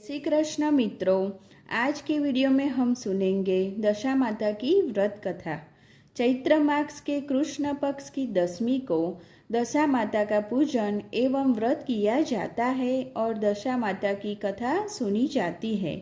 श्री कृष्ण मित्रों, आज के वीडियो में हम सुनेंगे दशा माता की व्रत कथा। चैत्र मास के कृष्ण पक्ष की दशमी को दशा माता का पूजन एवं व्रत किया जाता है और दशा माता की कथा सुनी जाती है।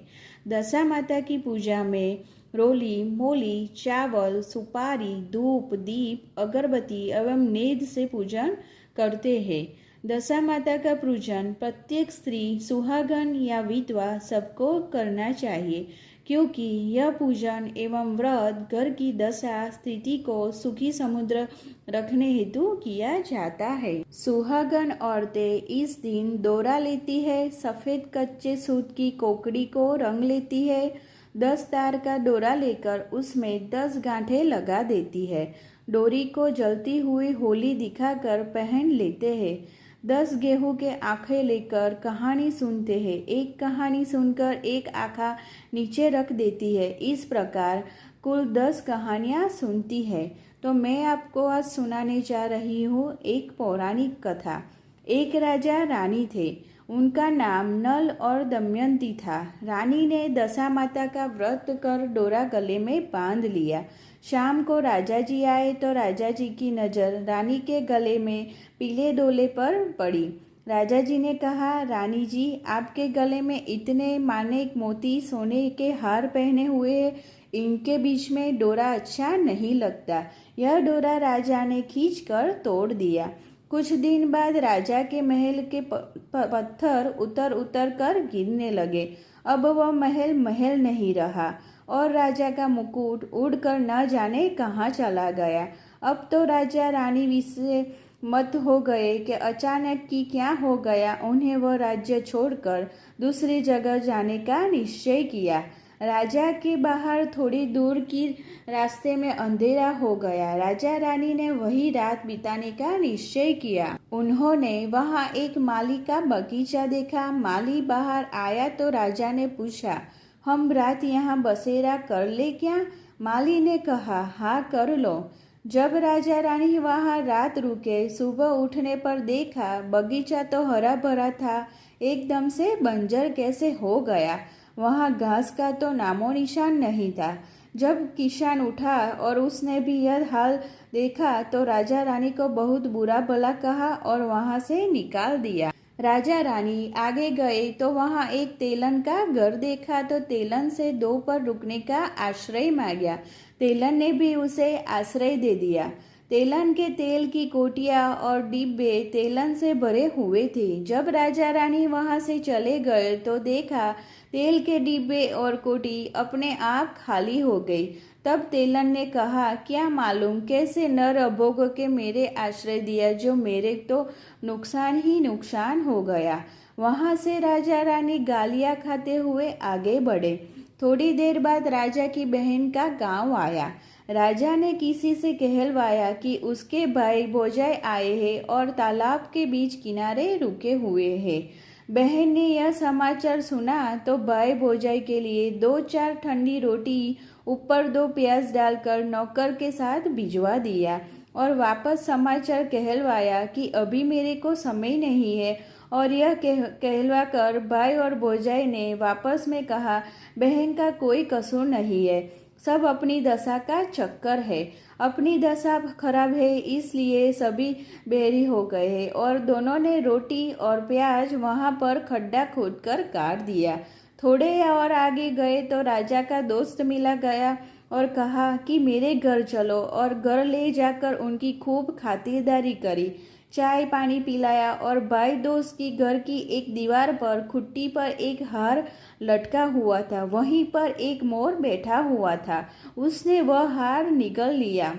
दशा माता की पूजा में रोली, मोली, चावल, सुपारी, धूप, दीप, अगरबत्ती एवं नेद से पूजन करते हैं। दशा माता का पूजन प्रत्येक स्त्री, सुहागन या विधवा सबको करना चाहिए, क्योंकि यह पूजन एवं व्रत घर की दशा स्थिति को सुखी समुद्र रखने हेतु किया जाता है। सुहागन औरतें इस दिन डोरा लेती है, सफेद कच्चे सूत की कोकड़ी को रंग लेती है, 10 तार का डोरा लेकर उसमें 10 गांठें लगा देती है। डोरी को जलती हुई होली दिखाकर पहन लेते हैं। 10 गेहूं के आखे लेकर कहानी सुनते हैं। एक कहानी सुनकर एक आखा नीचे रख देती है। इस प्रकार कुल 10 कहानियां सुनती है। तो मैं आपको आज सुनाने जा रही हूँ एक पौराणिक कथा। एक राजा रानी थे। उनका नाम नल और दमयंती था। रानी ने दशा माता का व्रत कर डोरा गले में बांध लिया। शाम को राजा जी आए तो राजा जी की नज़र रानी के गले में पीले डोले पर पड़ी। राजा जी ने कहा, रानी जी, आपके गले में इतने मानेक मोती सोने के हार पहने हुए हैं, इनके बीच में डोरा अच्छा नहीं लगता। यह डोरा राजा ने खींचकर तोड़ दिया। कुछ दिन बाद राजा के महल के पत्थर उतर उतर कर गिरने लगे। अब वह महल महल नहीं रहा और राजा का मुकुट उड़कर न जाने कहाँ चला गया। अब तो राजा रानी विषय मत हो गए कि अचानक की क्या हो गया। उन्हें वह राज्य छोड़कर दूसरी जगह जाने का निश्चय किया। राजा के बाहर थोड़ी दूर की रास्ते में अंधेरा हो गया। राजा रानी ने वही रात बिताने का निश्चय किया। उन्होंने वहां एक माली का बगीचा देखा। माली बाहर आया तो राजा ने पूछा, हम रात यहाँ बसेरा कर ले क्या? माली ने कहा, हाँ कर लो। जब राजा रानी वहाँ रात रुके, सुबह उठने पर देखा बगीचा तो हरा भरा था, एकदम से बंजर कैसे हो गया। वहाँ घास का तो नामो निशान नहीं था। जब किसान उठा और उसने भी यह हाल देखा तो राजा रानी को बहुत बुरा भला कहा और वहाँ से निकाल दिया। राजा रानी आगे गए तो वहाँ एक तेलन का घर देखा तो तेलन से 2 पर रुकने का आश्रय मांगा। तेलन ने भी उसे आश्रय दे दिया। तेलन के तेल की कोटियाँ और डिब्बे तेलन से भरे हुए थे। जब राजा रानी वहाँ से चले गए तो देखा तेल के डिब्बे और कोटी अपने आप खाली हो गई। तब तेलन ने कहा, क्या मालूम कैसे नर अभोग के मेरे आश्रय दिया, जो मेरे तो नुकसान ही नुकसान हो गया। वहाँ से राजा रानी गालियाँ खाते हुए आगे बढ़े। थोड़ी देर बाद राजा की बहन का गांव आया। राजा ने किसी से कहलवाया कि उसके भाई भौजाई आए हैं और तालाब के बीच किनारे रुके हुए हैं। बहन ने यह समाचार सुना तो भाई भौजाई के लिए 2-4 ठंडी रोटी ऊपर 2 प्याज डालकर नौकर के साथ भिजवा दिया और वापस समाचार कहलवाया कि अभी मेरे को समय नहीं है। और यह कहलवा कर भाई और भौजाई ने वापस में कहा, बहन का कोई कसूर नहीं है, सब अपनी दशा का चक्कर है। अपनी दशा खराब है इसलिए सभी बेरी हो गए हैं। और दोनों ने रोटी और प्याज वहां पर खड्डा खोदकर काट दिया। थोड़े और आगे गए तो राजा का दोस्त मिला गया और कहा कि मेरे घर चलो, और घर ले जाकर उनकी खूब खातिरदारी करी, चाय पानी पिलाया। और भाई दोस्त की घर की एक दीवार पर खुट्टी पर एक हार लटका हुआ था, वहीं पर एक मोर बैठा हुआ था। उसने वह हार निगल लिया।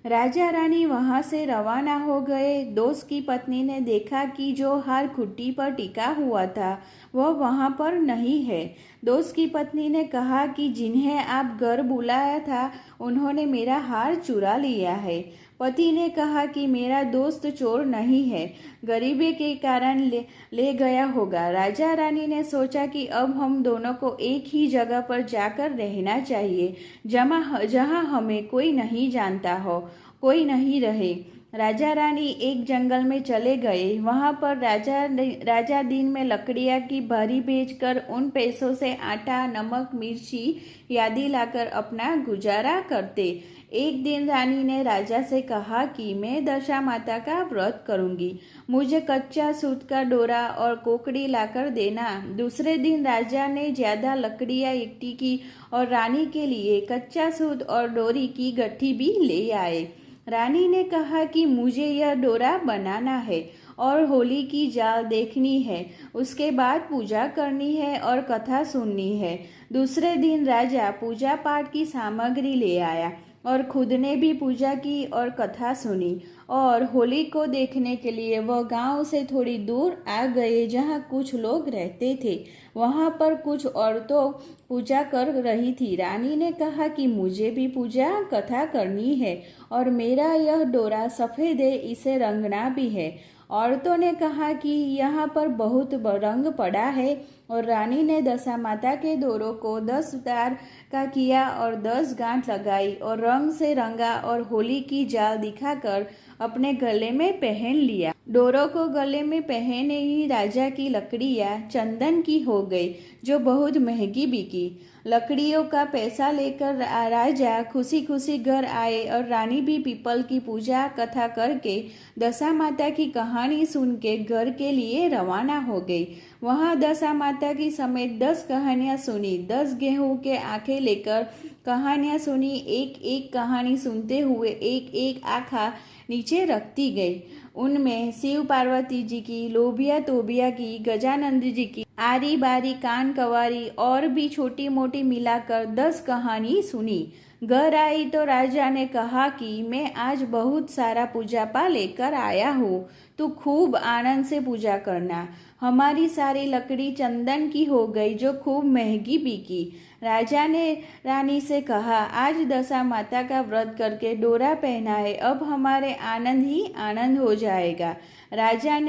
राजा रानी वहां से रवाना हो गए। दोस्त की पत्नी ने देखा कि जो हार खुट्टी पर टिका हुआ था वह वहां पर नहीं है। दोस्त की पत्नी ने कहा कि जिन्हें आप घर बुलाया था उन्होंने मेरा हार चुरा लिया है। पति ने कहा कि मेरा दोस्त चोर नहीं है, गरीबी के कारण ले गया होगा। राजा रानी ने सोचा कि अब हम दोनों को एक ही जगह पर जाकर रहना चाहिए, जहाँ हमें कोई नहीं जानता हो, कोई नहीं रहे। राजा रानी एक जंगल में चले गए। वहां पर राजा दिन में लकड़ियां की भरी बेचकर उन पैसों से आटा, नमक, मिर्ची आदि लाकर अपना गुजारा करते। एक दिन रानी ने राजा से कहा कि मैं दशा माता का व्रत करूंगी, मुझे कच्चा सूत का डोरा और कोकड़ी लाकर देना। दूसरे दिन राजा ने ज्यादा लकड़ियां इकट्ठी की और रानी के लिए कच्चा सूत और डोरी की गट्ठी भी ले आए। रानी ने कहा कि मुझे यह डोरा बनाना है और होली की जाल देखनी है, उसके बाद पूजा करनी है और कथा सुननी है। दूसरे दिन राजा पूजा पाठ की सामग्री ले आया और खुद ने भी पूजा की और कथा सुनी। और होली को देखने के लिए वह गांव से थोड़ी दूर आ गए जहां कुछ लोग रहते थे। वहां पर कुछ औरतों पूजा कर रही थी। रानी ने कहा कि मुझे भी पूजा कथा करनी है और मेरा यह डोरा सफेद है, इसे रंगना भी है। औरतों ने कहा कि यहाँ पर बहुत रंग पड़ा है और रानी ने दशा माता के डोरों को 10 तार का किया और 10 गांठ लगाई और रंग से रंगा और होली की जाल दिखाकर अपने गले में पहन लिया। डोरों को गले में पहने ही राजा की लकड़ियां चंदन की हो गई, जो बहुत महंगी बिकी। लकड़ियों का पैसा लेकर राजा खुशी खुशी घर आए और रानी भी पीपल की पूजा कथा करके दशा माता की कहानी सुन के घर के लिए रवाना हो गई। वहां दशा माता की समेत 10 कहानियां सुनी। 10 गेहूं के आंखें लेकर कहानियां सुनी। एक एक कहानी सुनते हुए एक एक आँखा नीचे रखती गई। उनमें शिव पार्वती जी की, लोभिया तोबिया की, गजानंद जी की, आरी बारी, कान कवारी और भी छोटी मोटी मिलाकर 10 कहानी सुनी। घर आई तो राजा ने कहा कि मैं आज बहुत सारा पूजा पा लेकर आया हूँ, तू खूब आनंद से पूजा करना। हमारी सारी लकड़ी चंदन की हो गई, जो खूब महंगी बिकी। राजा ने रानी से कहा, आज दशा माता का व्रत करके डोरा पहना है, अब हमारे आनंद ही आनंद हो जाएगा। राजा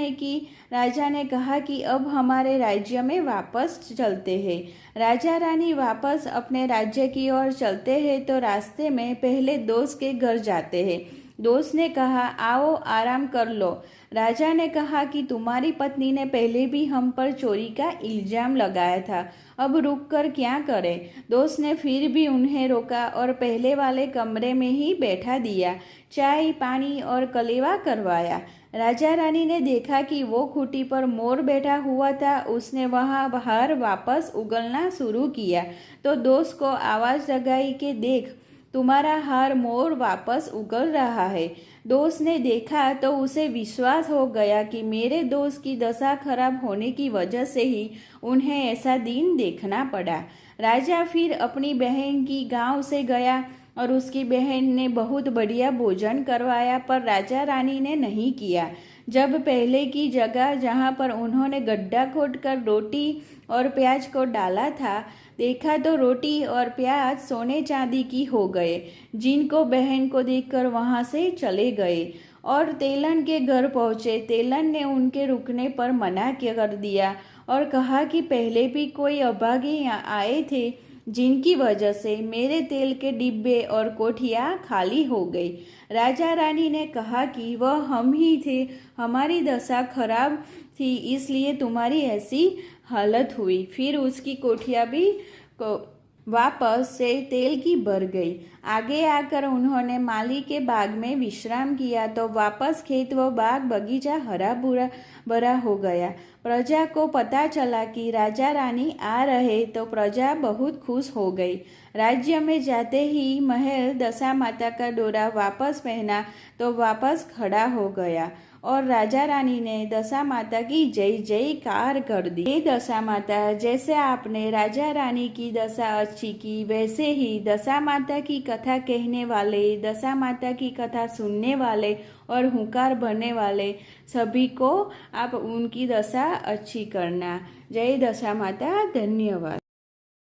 ने कहा कि अब हमारे राज्य में वापस चलते हैं। राजा रानी वापस अपने राज्य की ओर चलते हैं तो रास्ते में पहले दोस्त के घर जाते हैं। दोस्त ने कहा, आओ आराम कर लो। राजा ने कहा कि तुम्हारी पत्नी ने पहले भी हम पर चोरी का इल्जाम लगाया था, अब रुक कर क्या करें। दोस्त ने फिर भी उन्हें रोका और पहले वाले कमरे में ही बैठा दिया, चाय पानी और कलेवा करवाया। राजा रानी ने देखा कि वो खूंटी पर मोर बैठा हुआ था। उसने वहां बाहर वापस उगलना शुरू किया तो दोस्त को आवाज लगाई कि देख, तुम्हारा हार मोर वापस उगल रहा है। दोस्त ने देखा तो उसे विश्वास हो गया कि मेरे दोस्त की दशा खराब होने की वजह से ही उन्हें ऐसा दिन देखना पड़ा। राजा फिर अपनी बहन की गांव से गया और उसकी बहन ने बहुत बढ़िया भोजन करवाया, पर राजा रानी ने नहीं किया। जब पहले की जगह जहां पर उन्होंने गड्ढा खोदकर रोटी और प्याज को डाला था, देखा तो रोटी और प्याज सोने चांदी की हो गए, जिनको बहन को देखकर वहां से चले गए और तेलन के घर पहुंचे। तेलन ने उनके रुकने पर मना कर दिया और कहा कि पहले भी कोई अभागे आए थे, जिनकी वजह से मेरे तेल के डिब्बे और कोठियाँ खाली हो गई। राजा रानी ने कहा कि वह हम ही थे, हमारी दशा खराब थी, इसलिए तुम्हारी ऐसी हालत हुई। फिर उसकी कोठियाँ भी वापस से तेल की भर गई। आगे आकर उन्होंने माली के बाग में विश्राम किया तो वापस खेत व बाग बगीचा हरा भरा हो गया। प्रजा को पता चला कि राजा रानी आ रहे तो प्रजा बहुत खुश हो गई। राज्य में जाते ही महल दशा माता का डोरा वापस पहना तो वापस खड़ा हो गया और राजा रानी ने दशा माता की जय जयकार कर दी। हे दशा माता, जैसे आपने राजा रानी की दशा अच्छी की, वैसे ही दशा माता की कथा कहने वाले, दशा माता की कथा सुनने वाले और हुंकार भरने वाले सभी को आप उनकी दशा अच्छी करना। जय दशा माता। धन्यवाद।